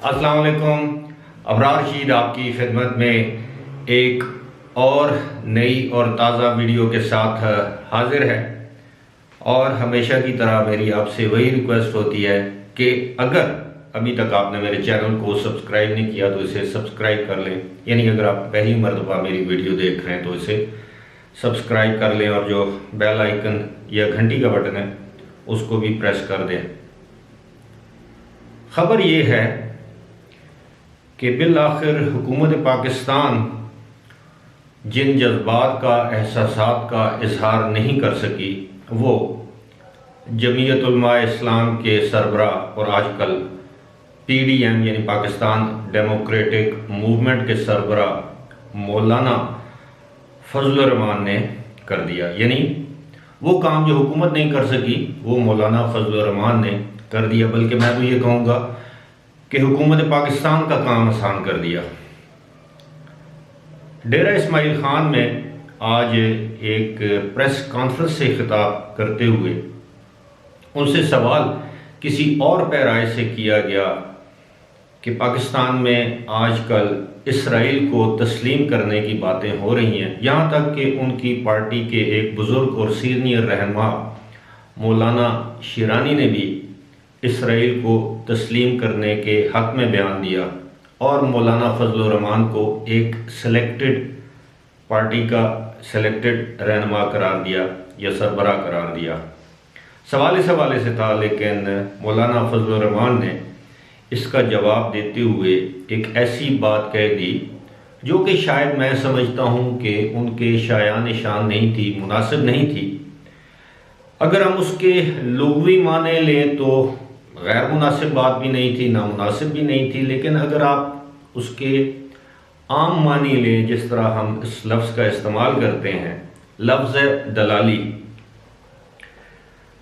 अस्सलाम वालेकुम। अबरार रशीद आपकी खिदमत में एक और नई और ताज़ा वीडियो के साथ हाजिर है। और हमेशा की तरह मेरी आपसे वही रिक्वेस्ट होती है कि अगर अभी तक आपने मेरे चैनल को सब्सक्राइब नहीं किया तो इसे सब्सक्राइब कर लें। यानी अगर आप पहली मर्तबा मेरी वीडियो देख रहे हैं तो इसे सब्सक्राइब कर लें और जो बेल आइकन या घंटी का बटन है उसको भी प्रेस कर दें। खबर ये है कि बिल आखिर हुकूमत पाकिस्तान जिन जज्बात का एहसासात का इजहार नहीं कर सकी वो जमीयत उलमा इस्लाम के सरबरा और आजकल PDM यानी पाकिस्तान डेमोक्रेटिक मूवमेंट के सरबरा मौलाना फजलुर रहमान ने कर दिया। यानी वो काम जो हुकूमत नहीं कर सकी वो मौलाना फजलुर रहमान ने कर दिया। बल्कि मैं तो ये कहूँगा कि हुकूमत पाकिस्तान का काम आसान कर दिया। डेरा इस्माइल खान में आज एक प्रेस कॉन्फ्रेंस से खिताब करते हुए उनसे सवाल किसी और पैराए से किया गया कि पाकिस्तान में आजकल इसराइल को तस्लीम करने की बातें हो रही हैं। यहाँ तक कि उनकी पार्टी के एक बुज़ुर्ग और सीनियर रहनुमा मौलाना शिरानी ने भी इसराइल को तस्लीम करने के हक़ में बयान दिया और मौलाना फजलुर रहमान को एक सेलेक्टेड पार्टी का सेलेक्टेड रहनुमा करार दिया या सरबरा करार दिया। सवाल इस हवाले से था, लेकिन मौलाना फजलुर रहमान ने इसका जवाब देते हुए एक ऐसी बात कह दी जो कि शायद मैं समझता हूँ कि उनके शायान शान नहीं थी, मुनासिब नहीं थी। अगर हम उसके लुग़वी माने लें तो गैर मुनासिब बात भी नहीं थी, नामुनासिब भी नहीं थी। लेकिन अगर आप उसके आम मानी लें, जिस तरह हम इस लफ्ज़ का इस्तेमाल करते हैं, लफ्ज़ दलाली।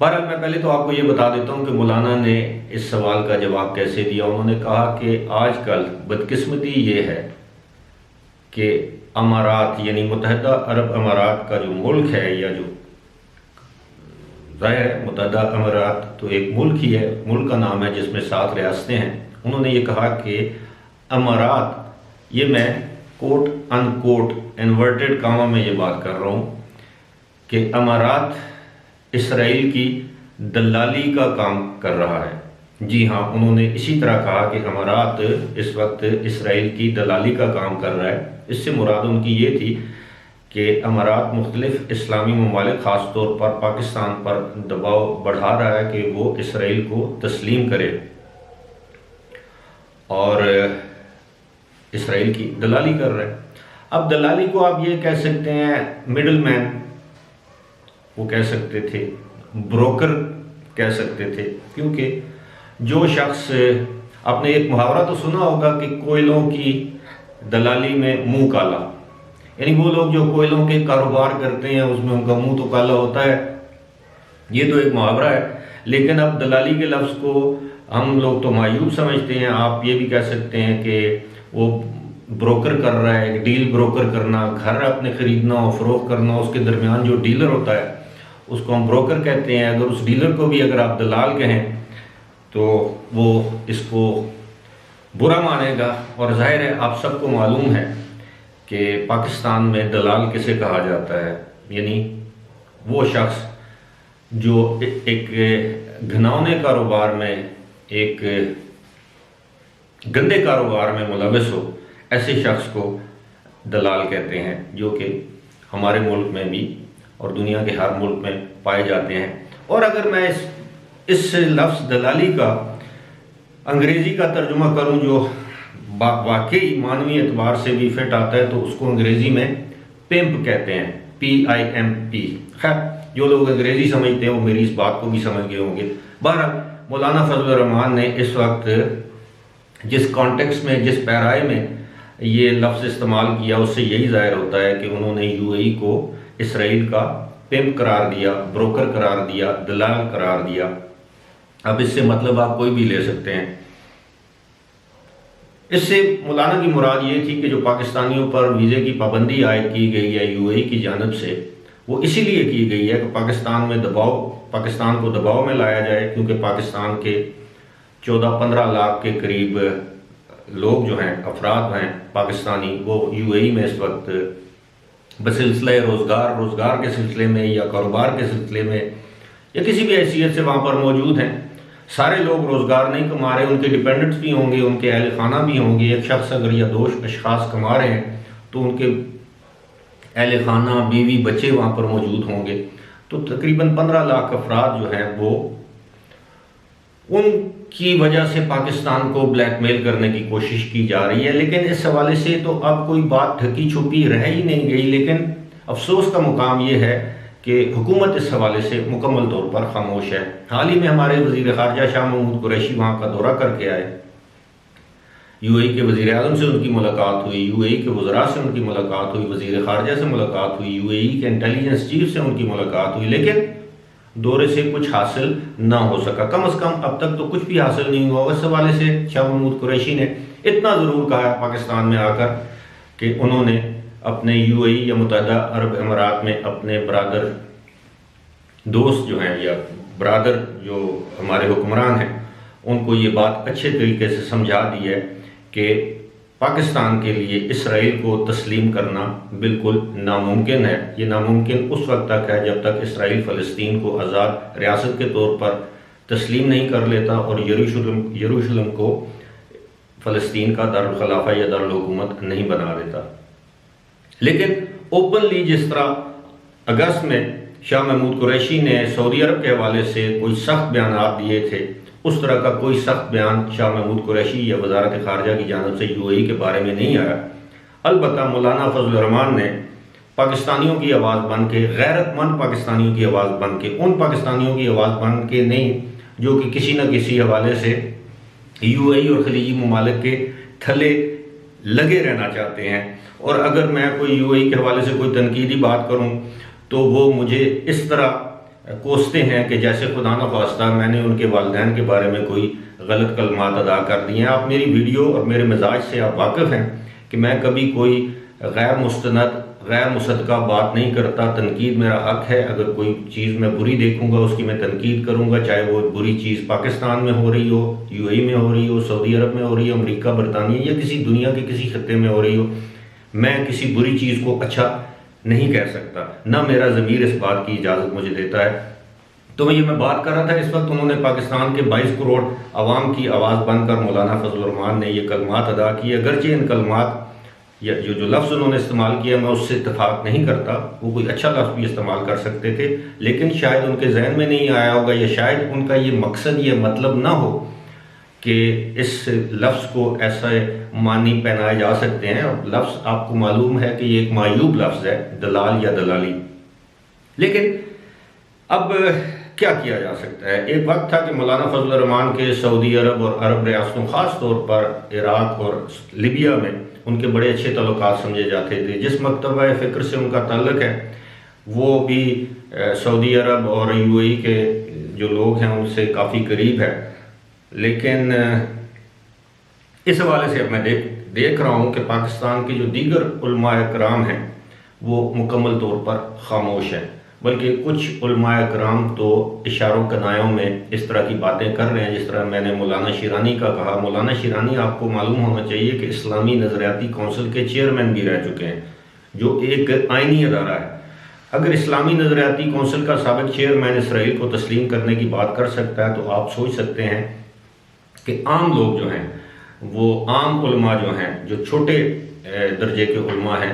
बहरहाल मैं पहले तो आपको ये बता देता हूँ कि मौलाना ने इस सवाल का जवाब कैसे दिया। उन्होंने कहा कि आजकल बदकिस्मती ये है कि अमारात यानी मुत्तहिदा अरब अमारात का जो मुल्क है, या जो ज़ाहिर है मुत्तहिदा अमारात तो एक मुल्क ही है, मुल्क का नाम है जिसमें 7 रियासतें हैं। उन्होंने ये कहा कि अमारात, ये मैं कोट अनकोट इन्वर्टेड कामा में ये बात कर रहा हूँ कि अमारात इसराइल की दलाली का काम कर रहा है। जी हाँ, उन्होंने इसी तरह कहा कि अमारात इस वक्त इसराइल की दलाली का काम कर रहा है। इससे मुराद उनकी ये थी कि अमारात मुख्तलिफ इस्लामी ममालिक ख़ास तौर पर पाकिस्तान पर दबाव बढ़ा रहा है कि वो इसराइल को तस्लीम करे और इसराइल की दलाली कर रहा है। अब दलाली को आप ये कह सकते हैं मिडल मैन, वो कह सकते थे, ब्रोकर कह सकते थे, क्योंकि जो शख्स, आपने एक मुहावरा तो सुना होगा कि कोयलों की दलाली में मुंह काला, यानी वो लोग जो कोयलों के कारोबार करते हैं उसमें उनका मुंह तो काला होता है। ये तो एक मुहावरा है। लेकिन अब दलाली के लफ्ज़ को हम लोग तो मायूब समझते हैं। आप ये भी कह सकते हैं कि वो ब्रोकर कर रहा है, डील ब्रोकर करना, घर अपने ख़रीदना और फ़रोख्त करना, उसके दरमियान जो डीलर होता है उसको हम ब्रोकर कहते हैं। अगर उस डीलर को भी अगर आप दलाल कहें तो वो इसको बुरा मानेगा। और ज़ाहिर है आप सबको मालूम है कि पाकिस्तान में दलाल किसे कहा जाता है, यानी वो शख्स जो एक घिनौने कारोबार में, एक गंदे कारोबार में मुलविस हो, ऐसे शख्स को दलाल कहते हैं, जो कि हमारे मुल्क में भी और दुनिया के हर मुल्क में पाए जाते हैं। और अगर मैं इस लफ्ज़ दलाली का अंग्रेज़ी का तर्जुमा करूं जो वाकई मानवी एतबार से भी फिट आता है, तो उसको अंग्रेज़ी में पिम्प कहते हैं, PIMP। खैर, जो लोग अंग्रेज़ी समझते हैं वो मेरी इस बात को भी समझ गए होंगे। बहरहाल मौलाना फजलुर रहमान ने इस वक्त जिस कॉन्टेक्स्ट में, जिस पैराए में ये लफ्ज़ इस्तेमाल किया, उससे यही ज़ाहिर होता है कि उन्होंने UAE को इसराइल का पिम्प करार दिया, ब्रोकर करार दिया, दलाल करार दिया। अब इससे मतलब आप कोई भी ले सकते हैं। इससे मौलाना की मुराद ये थी कि जो पाकिस्तानियों पर वीज़े की पाबंदी आयद की गई है UAE की जानिब से, वो इसीलिए की गई है कि पाकिस्तान को दबाव में लाया जाए, क्योंकि पाकिस्तान के 14-15 लाख के करीब लोग जो हैं, अफराद हैं पाकिस्तानी, वो यूएई में इस वक्त बसिलसिले रोज़गार के सिलसिले में या कारोबार के सिलसिले में या किसी भी हैसियत से वहाँ पर मौजूद हैं। सारे लोग रोज़गार नहीं कमा रहे, उनके डिपेंडेंट्स भी होंगे, उनके अहल खाना भी होंगे। एक शख्स अगर या दो अशखास कमा रहे हैं तो उनके अहल खाना, बीवी, बच्चे वहाँ पर मौजूद होंगे। तो तकरीबन 15 लाख अफराद जो हैं वो उनकी वजह से पाकिस्तान को ब्लैकमेल करने की कोशिश की जा रही है। लेकिन इस हवाले से तो अब कोई बात ढकी छुपी रह ही नहीं गई। लेकिन अफसोस का मुकाम ये है कि हुकूमत इस हवाले से मुकम्मल तौर पर खामोश है। हाल ही में हमारे वज़ीर ख़ारजा शाह महमूद कुरैशी वहाँ का दौरा करके आए, यूएई के वज़ीर आज़म से उनकी मुलाकात हुई, यूएई के वज़रा से उनकी मुलाकात हुई, वज़ीर ख़ारजा से मुलाकात हुई, यूएई के इंटेलिजेंस चीफ से उनकी मुलाकात हुई। लेकिन दौरे से कुछ हासिल ना हो सका, कम से कम अब तक तो कुछ भी हासिल नहीं हुआ। इस हवाले से शाह महमूद कुरैशी ने इतना ज़रूर कहा पाकिस्तान में आकर कि उन्होंने अपने यूएई या मुत्तहिदा अरब अमीरात में अपने बरादर दोस्त जो हैं या बरादर जो हमारे हुक्मरान हैं उनको ये बात अच्छे तरीके से समझा दी है कि पाकिस्तान के लिए इसराइल को तस्लीम करना बिल्कुल नामुमकिन है। ये नामुमकिन उस वक्त तक है जब तक इसराइल फ़लस्तीन को आज़ाद रियासत के तौर पर तस्लीम नहीं कर लेता और यरूशलेम को फ़लस्तीन का दारुल खिलाफा या दारुल हुकूमत नहीं बना देता। लेकिन ओपनली जिस तरह अगस्त में शाह महमूद कुरैशी ने सऊदी अरब के हवाले से कोई सख्त बयान दिए थे, उस तरह का कोई सख्त बयान शाह महमूद कुरैशी या वज़ारत ख़ारजा की जानिब से यूएई के बारे में नहीं आया। अलबत्ता मौलाना फजल रहमान ने पाकिस्तानियों की आवाज़ बन के, गैरतमंद पाकिस्तानियों की आवाज़ बन के, उन पाकिस्तानियों की आवाज़ बन के नहीं जो कि किसी न किसी हवाले से यूएई और खलीजी ममालिक के थले लगे रहना चाहते हैं। और अगर मैं कोई यूएई के हवाले से कोई तनकीदी बात करूं तो वो मुझे इस तरह कोसते हैं कि जैसे खुदा न ख्वास्ता मैंने उनके वालिदैन के बारे में कोई गलत कलमात अदा कर दिए हैं। आप मेरी वीडियो और मेरे मिजाज से आप वाकिफ़ हैं कि मैं कभी कोई गैर मुस्तनद, गैर मुसद्दक़ा बात नहीं करता। तनकीद मेरा हक़ है, अगर कोई चीज़ मैं बुरी देखूंगा उसकी मैं तनकीद करूंगा, चाहे वो बुरी चीज़ पाकिस्तान में हो रही हो, यूएई में हो रही हो, सऊदी अरब में हो रही हो, अमरीका, बरतानिया या किसी दुनिया के किसी खत्ते में हो रही हो। मैं किसी बुरी चीज़ को अच्छा नहीं कह सकता, ना मेरा ज़मीर इस बात की इजाज़त मुझे देता है। तो ये मैं बात कर रहा था, इस वक्त उन्होंने पाकिस्तान के 22 करोड़ आवाम की आवाज़ बनकर मौलाना फजल रहमान ने ये कलमात अदा किए। अगरचे इन कलमात या जो लफ्ज़ उन्होंने इस्तेमाल किया मैं उससे इत्तेफाक नहीं करता, वो कोई अच्छा लफ्ज़ भी इस्तेमाल कर सकते थे, लेकिन शायद उनके जहन में नहीं आया होगा या शायद उनका ये मकसद ये मतलब ना हो कि इस लफ्ज़ को ऐसे मानी पहनाए जा सकते हैं। और लफ्ज़ आपको मालूम है कि ये एक मायूब लफ्ज़ है, दलाल या दलाली। लेकिन अब क्या किया जा सकता है? एक वक्त था कि मौलाना फजल रहमान के सऊदी अरब और अरब रियासतों, ख़ास तौर पर इराक़ और लिबिया में उनके बड़े अच्छे ताल्लुकात समझे जाते थे। जिस मकतबा फ़िक्र से उनका ताल्लुक है वो भी सऊदी अरब और यूएई के जो लोग हैं उनसे काफ़ी करीब है। लेकिन इस हवाले से अब मैं देख रहा हूँ कि पाकिस्तान के जो दीगर उलमाए कराम हैं वो मुकम्मल तौर पर खामोश हैं, बल्कि कुछ उलमाए कराम तो इशारों कनायों में इस तरह की बातें कर रहे हैं जिस तरह मैंने मौलाना शिरानी का कहा। मौलाना शिरानी आपको मालूम होना चाहिए कि इस्लामी नज़रियाती कौंसिल के चेयरमैन भी रह चुके हैं, जो एक आइनी अदारा है। अगर इस्लामी नज़रियाती कौंसिल का साबिक चेयरमैन इसराइल को तस्लीम करने की बात कर सकता है तो आप सोच सकते हैं कि आम लोग जो हैं, वो आम उलमा जो हैं, जो छोटे दर्जे के उलमा हैं,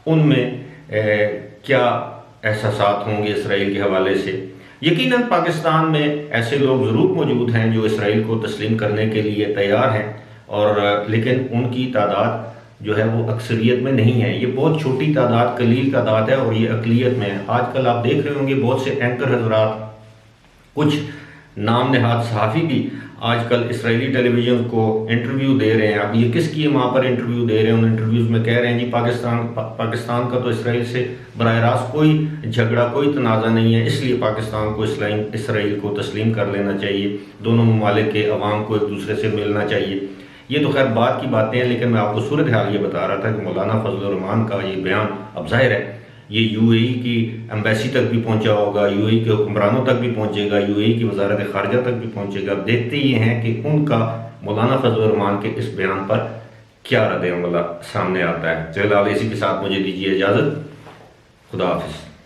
उनमें क्या एहसासात होंगे इसराइल के हवाले से। यकीनन पाकिस्तान में ऐसे लोग ज़रूर मौजूद हैं जो इसराइल को तस्लीम करने के लिए तैयार हैं, और लेकिन उनकी तादाद जो है वो अक्सरियत में नहीं है। ये बहुत छोटी तादाद, कलील तादाद है और ये अक़लियत में है। आजकल आप देख रहे होंगे बहुत से एंकर हजरात, कुछ नाम नहाद सहाफ़ी भी आजकल इसराइली टेलीविज़न को इंटरव्यू दे रहे हैं। अब ये किसकी है वहाँ पर इंटरव्यू दे रहे हैं, उन इंटरव्यूज़ में कह रहे हैं जी पाकिस्तान का तो इसराइल से बराह रास्त कोई झगड़ा, कोई तनाज़ा नहीं है, इसलिए पाकिस्तान को इसराइल को तस्लीम कर लेना चाहिए, दोनों ममालिक के अवाम को एक दूसरे से मिलना चाहिए। ये तो खैर बात की बातें हैं, लेकिन मैं आपको सूरत हाल ये बता रहा था कि मौलाना फजल रहमान का ये बयान अब जाहिर है ये यूएई की एम्बेसी तक भी पहुंचा होगा, यूएई के हुक्मरानों तक भी पहुंचेगा, यूएई की वजारत ख़ारजा तक भी पहुंचेगा। अब देखते ये हैं कि उनका मौलाना फजल रहमान के इस बयान पर क्या रद्द अमल सामने आता है। फिलहाल इसी के साथ मुझे दीजिए इजाज़त। खुदा हाफिज़।